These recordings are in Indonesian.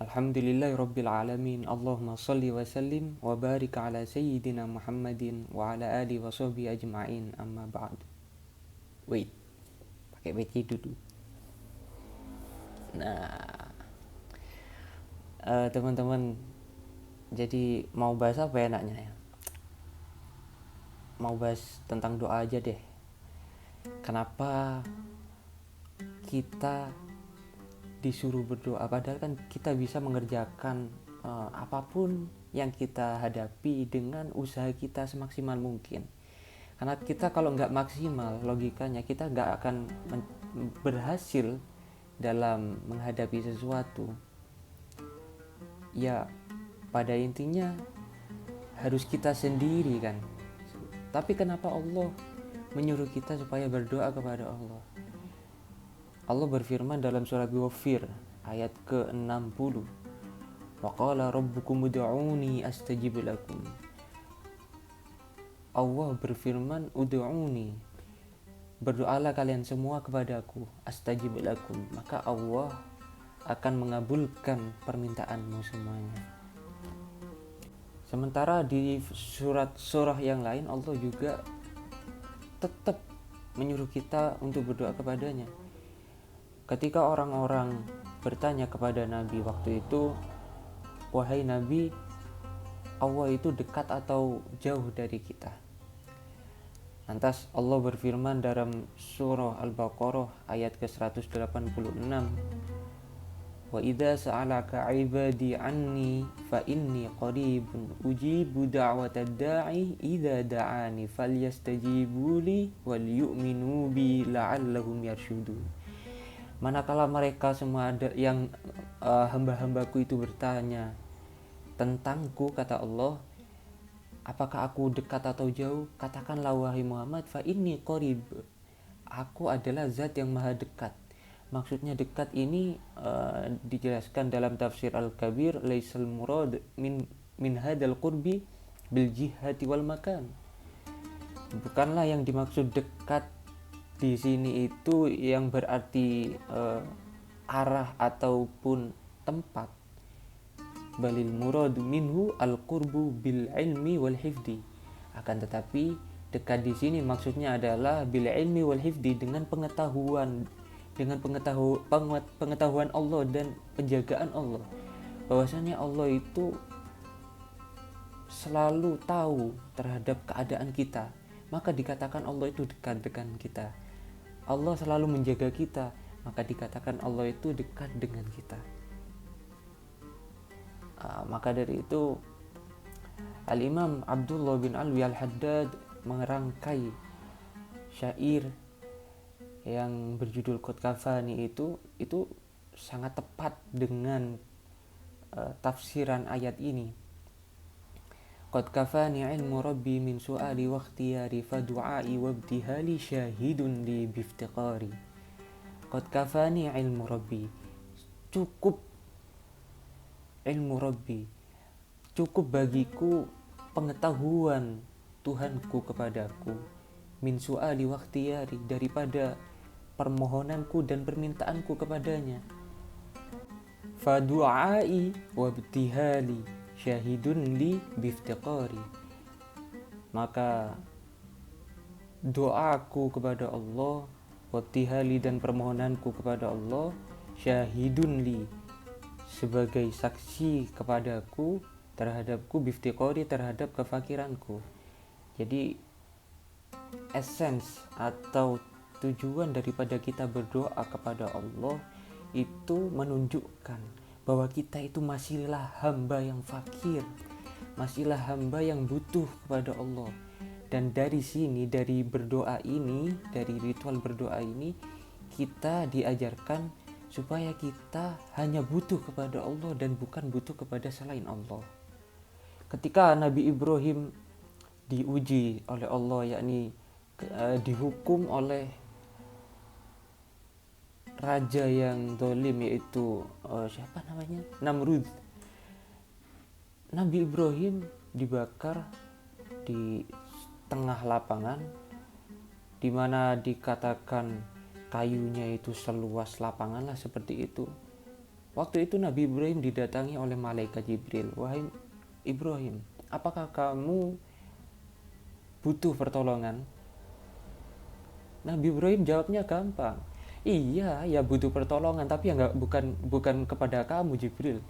Alhamdulillahirabbil alamin. Allahumma shalli wa sallim wa barik ala sayyidina Muhammadin wa ala alihi wa sahbihi ajma'in. Amma ba'du. Wait, pakai wait dulu. Nah, teman-teman, jadi mau bahas apa enaknya ya? Mau bahas tentang doa aja deh. Kenapa kita disuruh berdoa padahal kan kita bisa mengerjakan apapun yang kita hadapi dengan usaha kita semaksimal mungkin. Karena kita kalau nggak maksimal, logikanya kita nggak akan berhasil dalam menghadapi sesuatu. Ya, pada intinya harus kita sendiri kan. Tapi kenapa Allah menyuruh kita supaya berdoa kepada Allah? Allah berfirman dalam surat Ghafir ayat ke-60. Wa qala rabbukum ud'uni astajib lakum. Allah berfirman, ud'uni, berdoalah kalian semua kepadaku, astajib lakum, maka Allah akan mengabulkan permintaanmu semuanya. Sementara di surah yang lain Allah juga tetap menyuruh kita untuk berdoa kepadanya. Ketika orang-orang bertanya kepada Nabi waktu itu, wahai Nabi, Allah itu dekat atau jauh dari kita? Lantas Allah berfirman dalam surah Al-Baqarah ayat ke-186, wa idza sa'alaka 'ibadi 'anni fa inni qaribun ujibu da'watad da'i idza da'ani falyastajibu li wal yu'minu bi la'allahum yarshudun. Manakala mereka semua yang hamba-hambaku itu bertanya tentangku, kata Allah, apakah aku dekat atau jauh? Katakanlah wahai Muhammad, fa inni qarib, aku adalah zat yang maha dekat. Maksudnya dekat ini dijelaskan dalam tafsir Al-Kabir, laisal murad min hadal qurbi bil jihati wal makan. Bukanlah yang dimaksud dekat di sini itu yang berarti arah ataupun tempat. Balil murad minhu al-qurbu bil ilmi wal hifdi. Akan tetapi dekat di sini maksudnya adalah bil ilmi wal hifdi, dengan pengetahuan Allah dan penjagaan Allah. Bahwasanya Allah itu selalu tahu terhadap keadaan kita, maka dikatakan Allah itu dekat dengan kita. Allah selalu menjaga kita, maka dikatakan Allah itu dekat dengan kita. Maka dari itu Al-Imam Abdullah bin Alwi Al-Haddad merangkai syair yang berjudul Qad Kafani itu sangat tepat dengan tafsiran ayat ini. Qad kafani ilmu rabbi min su'ali wa ikhtiyari fa du'ai wa ibtihali syahidun li biftiqari. Qad kafani ilmu rabbi, cukup ilmu rabbi, cukup bagiku pengetahuan Tuhanku kepadaku, min su'ali wa ikhtiyari, daripada permohonanku dan permintaanku kepadanya. Fa du'ai wa ibtihali syahidun li biftiqari, maka doaku kepada Allah, wabtihali, dan permohonanku kepada Allah, syahidun li, sebagai saksi kepadaku terhadapku, biftiqari, terhadap kefakiranku. Jadi essence atau tujuan daripada kita berdoa kepada Allah itu menunjukkan bahwa kita itu masihlah hamba yang fakir, masihlah hamba yang butuh kepada Allah. Dan dari sini, dari berdoa ini, dari ritual berdoa ini, kita diajarkan supaya kita hanya butuh kepada Allah dan bukan butuh kepada selain Allah. Ketika Nabi Ibrahim diuji oleh Allah, yakni dihukum oleh raja yang zalim, yaitu siapa namanya, Namrud. Nabi Ibrahim dibakar di tengah lapangan, di mana dikatakan kayunya itu seluas lapangan lah, seperti itu. Waktu itu Nabi Ibrahim didatangi oleh malaikat Jibril. Wahai Ibrahim, apakah kamu butuh pertolongan? Nabi Ibrahim jawabnya gampang. Iya, ya butuh pertolongan, tapi ya bukan kepada kamu Jibril.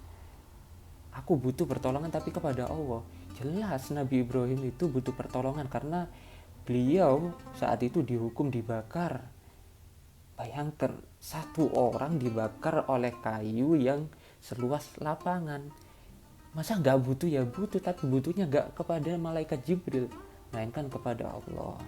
Aku butuh pertolongan tapi kepada Allah. Jelas Nabi Ibrahim itu butuh pertolongan karena beliau saat itu dihukum dibakar. Bayangkan, satu orang dibakar oleh kayu yang seluas lapangan. Masa nggak butuh? Ya butuh, tapi butuhnya nggak kepada malaikat Jibril, melainkan kepada Allah.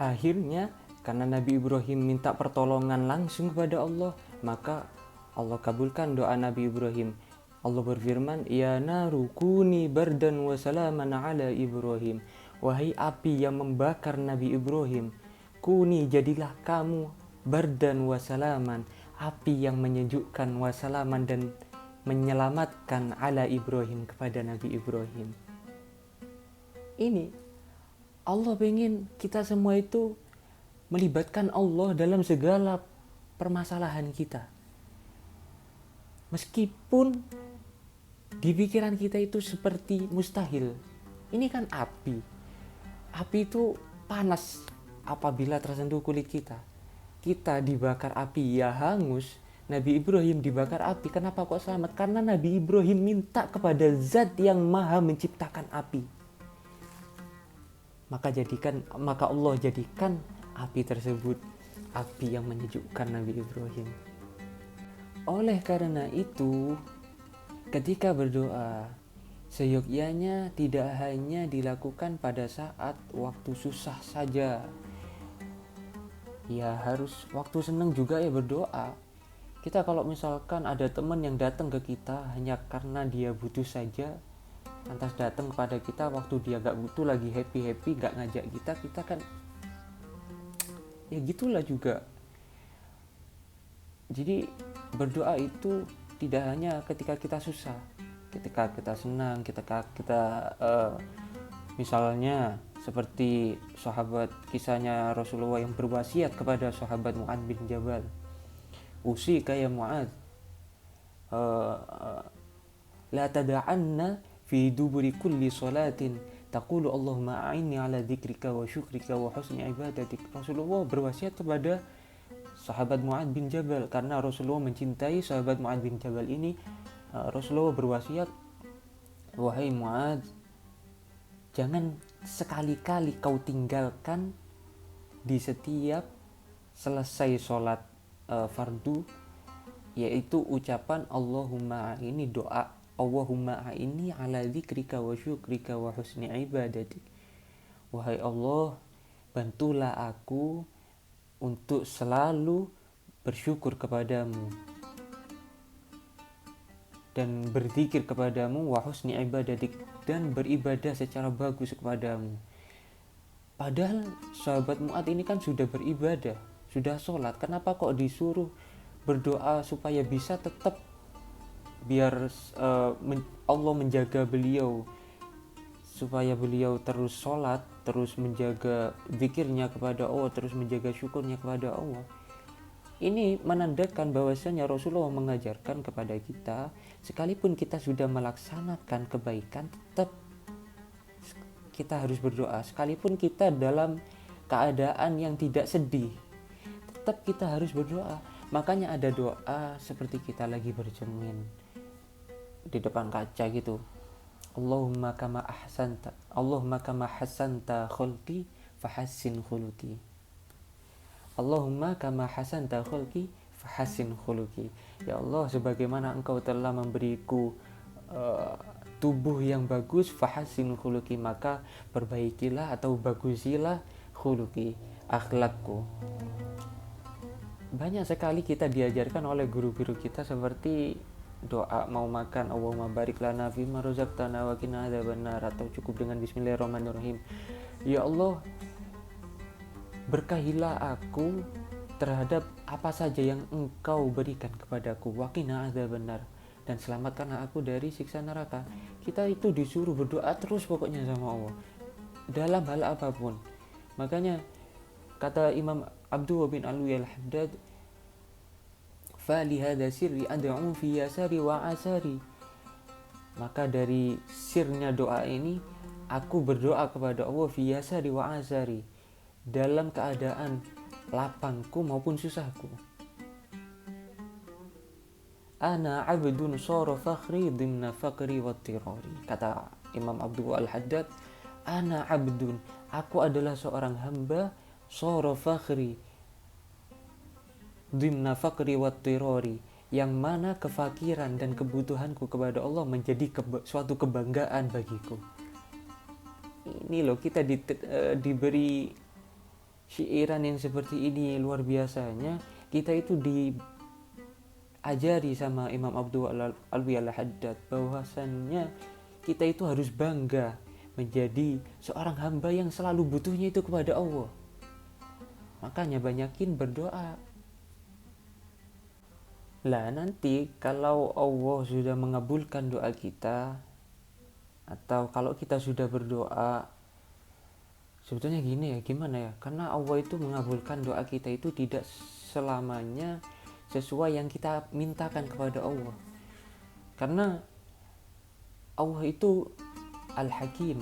Akhirnya karena Nabi Ibrahim minta pertolongan langsung kepada Allah, maka Allah kabulkan doa Nabi Ibrahim. Allah berfirman, "Ya naru kuni bardan wa salaman ala Ibrahim." Wahai api yang membakar Nabi Ibrahim, kuni jadilah kamu bardan wa salaman, api yang menyejukkan, wa salaman dan menyelamatkan ala Ibrahim kepada Nabi Ibrahim. Ini Allah pengen kita semua itu melibatkan Allah dalam segala permasalahan kita. Meskipun di pikiran kita itu seperti mustahil. Ini kan api. Api itu panas apabila tersentuh kulit kita. Kita dibakar api, ya hangus. Nabi Ibrahim dibakar api. Kenapa kok selamat? Karena Nabi Ibrahim minta kepada Zat yang Maha menciptakan api. Maka Allah jadikan api tersebut api yang menyejukkan Nabi Ibrahim. Oleh karena itu, ketika berdoa, seyogyanya tidak hanya dilakukan pada saat waktu susah saja. Ya harus waktu senang juga ya berdoa. Kita kalau misalkan ada teman yang datang ke kita hanya karena dia butuh saja, lantas datang kepada kita waktu dia gak butuh, lagi happy-happy, gak ngajak kita kan ya gitulah juga. Jadi berdoa itu tidak hanya ketika kita susah, ketika kita senang, ketika kita misalnya seperti sahabat, kisahnya Rasulullah yang berwasiat kepada sahabat Mu'adz bin Jabal, usika ya Mu'adz, la tada'anna fi duburi kulli salatin taqulu Allahumma a'inni ala dzikrika wa syukrika wa husni ibadatik. Rasulullah berwasiat kepada sahabat Mu'adz bin Jabal karena Rasulullah mencintai sahabat Mu'adz bin Jabal ini. Rasulullah berwasiat, wahai Mu'adz, jangan sekali-kali kau tinggalkan di setiap selesai sholat fardu, yaitu ucapan Allahumma a'inni, doa Allahumma a'inni ala dzikrika wa syukrika wa husni ibadatik. Wahai Allah, bantulah aku untuk selalu bersyukur kepadamu dan berzikir kepadamu, wa husni ibadatik, dan beribadah secara bagus kepadamu. Padahal sahabat Mu'adz ini kan sudah beribadah, sudah sholat. Kenapa kok disuruh berdoa supaya bisa tetap biar Allah menjaga beliau, supaya beliau terus sholat, terus menjaga zikirnya kepada Allah, terus menjaga syukurnya kepada Allah. Ini menandakan bahwasanya Rasulullah mengajarkan kepada kita, sekalipun kita sudah melaksanakan kebaikan, tetap kita harus berdoa. Sekalipun kita dalam keadaan yang tidak sedih, tetap kita harus berdoa. Makanya ada doa seperti kita lagi bercermin di depan kaca gitu. Allahumma kama hasanta khulqi fahassin khuluqi. Allahumma kama hasanta khulqi fahassin khuluqi. Ya Allah, sebagaimana Engkau telah memberiku tubuh yang bagus, fahassin khuluqi, maka perbaikilah atau bagusilah khuluqi, akhlakku. Banyak sekali kita diajarkan oleh guru-guru kita seperti doa mau makan, Allahumma barik lana fima razaqtana wa qina adzabannar, atau cukup dengan bismillahirrahmanirrahim. Ya Allah, berkahilah aku terhadap apa saja yang Engkau berikan kepadaku, wa qina adzabannar, dan selamatkanlah aku dari siksa neraka. Kita itu disuruh berdoa terus pokoknya sama Allah dalam hal apapun. Makanya kata Imam Abdullah bin Alwi al-Haddad, falihada sirri ad'u fi yasari wa asari. Maka dari sirnya doa ini, aku berdoa kepada Allah fi yasari wa asari, dalam keadaan lapangku maupun susahku. Ana abdun sara fakhri dimna fakri wa tirari. Kata Imam Abdul Al-Haddad, ana abdun, aku adalah seorang hamba, sara fakhri dimna fakri wa tirari, yang mana kefakiran dan kebutuhanku kepada Allah menjadi suatu kebanggaan bagiku. Ini loh, kita diberi syairan yang seperti ini. Luar biasanya kita itu diajari sama Imam Abdul Al-Haddad bahwasannya kita itu harus bangga menjadi seorang hamba yang selalu butuhnya itu kepada Allah. Makanya banyakin berdoa. Lah nanti kalau Allah sudah mengabulkan doa kita, atau kalau kita sudah berdoa, sebetulnya gini ya, gimana ya, karena Allah itu mengabulkan doa kita itu tidak selamanya sesuai yang kita mintakan kepada Allah. Karena Allah itu Al-Hakim,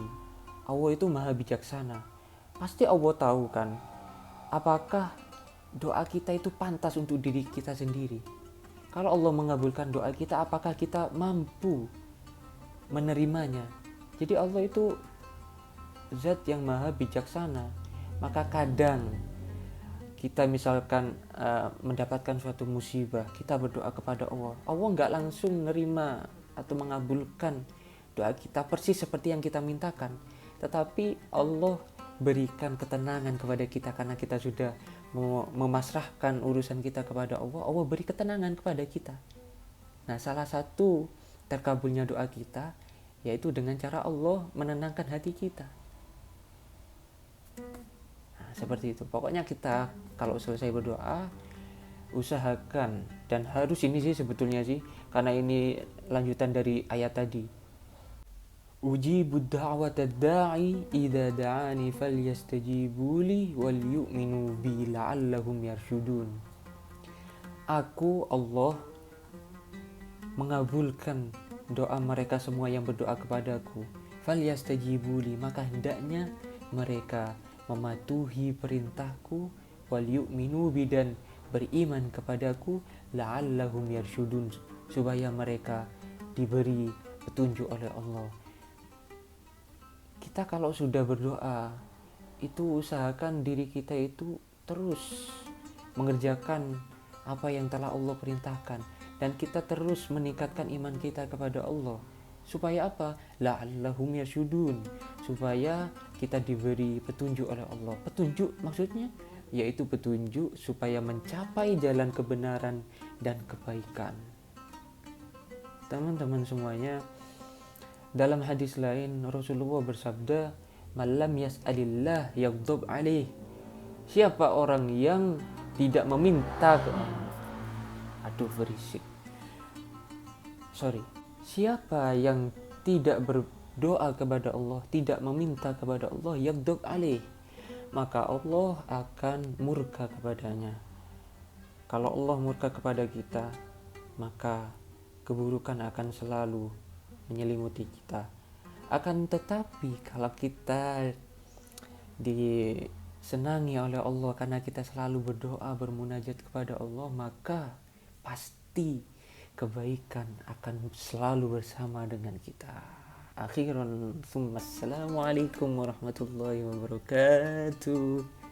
Allah itu maha bijaksana. Pasti Allah tahu kan, apakah doa kita itu pantas untuk diri kita sendiri. Kalau Allah mengabulkan doa kita, apakah kita mampu menerimanya? Jadi Allah itu zat yang maha bijaksana. Maka kadang kita misalkan mendapatkan suatu musibah, kita berdoa kepada Allah, Allah nggak langsung menerima atau mengabulkan doa kita persis seperti yang kita mintakan, tetapi Allah berikan ketenangan kepada kita karena kita sudah memasrahkan urusan kita kepada Allah. Allah beri ketenangan kepada kita. Nah, salah satu terkabulnya doa kita yaitu dengan cara Allah menenangkan hati kita. Nah, seperti itu. Pokoknya kita kalau selesai berdoa, usahakan, dan harus ini sih sebetulnya sih, karena ini lanjutan dari ayat tadi. Ujibud da'wata da'i idza da'ani falyastajibu li wal yu'minu bi la'allahum yarshudun. Aku Allah mengabulkan doa mereka semua yang berdoa kepadaku. Falyastajibu li, maka hendaknya mereka mematuhi perintahku, wal yu'minu bi, dan beriman kepadaku, la'allahum yarshudun, supaya mereka diberi petunjuk oleh Allah. Kita kalau sudah berdoa itu usahakan diri kita itu terus mengerjakan apa yang telah Allah perintahkan, dan kita terus meningkatkan iman kita kepada Allah. Supaya apa? La'allahum yarshudun, supaya kita diberi petunjuk oleh Allah. Petunjuk maksudnya yaitu petunjuk supaya mencapai jalan kebenaran dan kebaikan. Teman-teman semuanya, dalam hadis lain Rasulullah bersabda, "Malam yas'alillah yaghdab alaih." Siapa orang yang tidak meminta Siapa yang tidak berdoa kepada Allah, tidak meminta kepada Allah, yaghdab alaih, maka Allah akan murka kepadanya. Kalau Allah murka kepada kita, maka keburukan akan selalu menyelimuti kita. Akan tetapi kalau kita disenangi oleh Allah karena kita selalu berdoa, bermunajat kepada Allah, maka pasti kebaikan akan selalu bersama dengan kita. Akhiran, assalamualaikum warahmatullahi wabarakatuh.